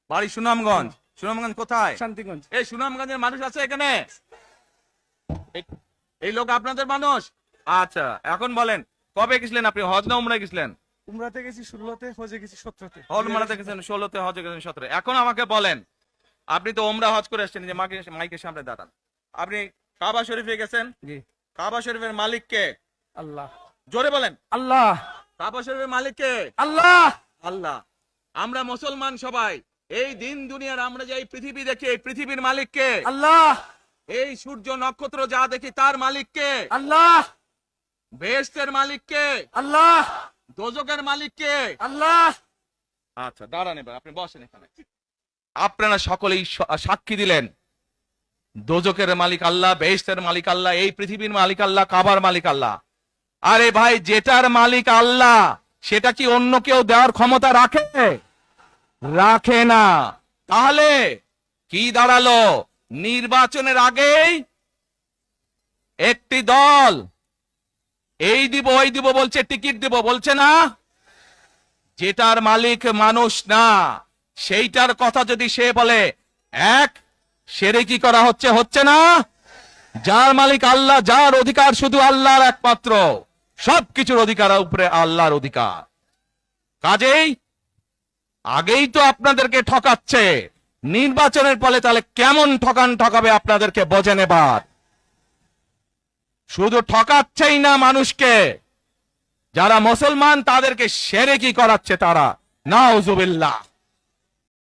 বাড়ি সুনামগঞ্জ। সুনামগঞ্জ কোথায়? শান্তিগঞ্জ। এই সুনামগঞ্জের মানুষ আছে এখানে? এই লোক আপনাদের মানুষ? আচ্ছা, এখন বলেন কবে গেছিলেন আপনি? হজ না উমরায় গেছিলেন? উমরাতে গেছি 16তে, হজে গেছি 17তে। উমরাতে গেছেন 16তে, হজে গেছেন 17। এখন আমাকে বলেন, আপনি তো উমরা হজ করে এসেছেন, যে মাইকের সামনে দাঁড়ান। আপনি কাবা শরীফে গেছেন, জি। কাবা শরীফের মালিক কে? আল্লাহ। জোরে বলেন। আল্লাহ। কাবা শরীফের মালিক কে? আল্লাহ। আল্লাহ। আমরা মুসলমান সবাই এই দিন দুনিয়ার, আমরা যে এই পৃথিবী দেখি, এই পৃথিবীর মালিক কে? আল্লাহ। এই সূর্য নক্ষত্র যা দেখি তার মালিক কে? আল্লাহ। বেহেশতের মালিক কে? আল্লাহ। দোজখের মালিক কে? আল্লাহ। আচ্ছা দাঁড়ান, এবার আপনি বসেন এখানে। আপনারা সকলেই সাক্ষী দিলেন দোজখের মালিক আল্লাহ, বেহেশতের মালিক আল্লাহ, এই পৃথিবীর মালিক আল্লাহ, কাবার মালিক আল্লাহ। আরে ভাই, যেটার মালিক আল্লাহ সেটা কি অন্য কেউ দেওয়ার ক্ষমতা রাখে? রাখে না। তাহলে কি দাঁড়ালো? নির্বাচনের আগেই একটি দল এই দিব ওই দিব বলছে, টিকিট দিব বলছে না? যেটার মালিক মানুষ না, সেইটার কথা যদি সে বলে, এক শিরকি করা হচ্ছে, হচ্ছে না? যার মালিক আল্লাহ, যার অধিকার শুধু আল্লাহর একমাত্র, সবকিছুর অধিকার উপরে আল্লাহর অধিকার। কাজেই আগেই তো আপনাদেরকে ঠকাচ্ছে, নির্বাচনের ফলে তাহলে কেমন ঠকাবে আপনাদেরকে বোঝেন এবার। শুধু ঠকাচ্ছেই না মানুষকে, যারা মুসলমান তাদেরকে শিরকি করাচ্ছে তারা। নাউজুবিল্লাহ।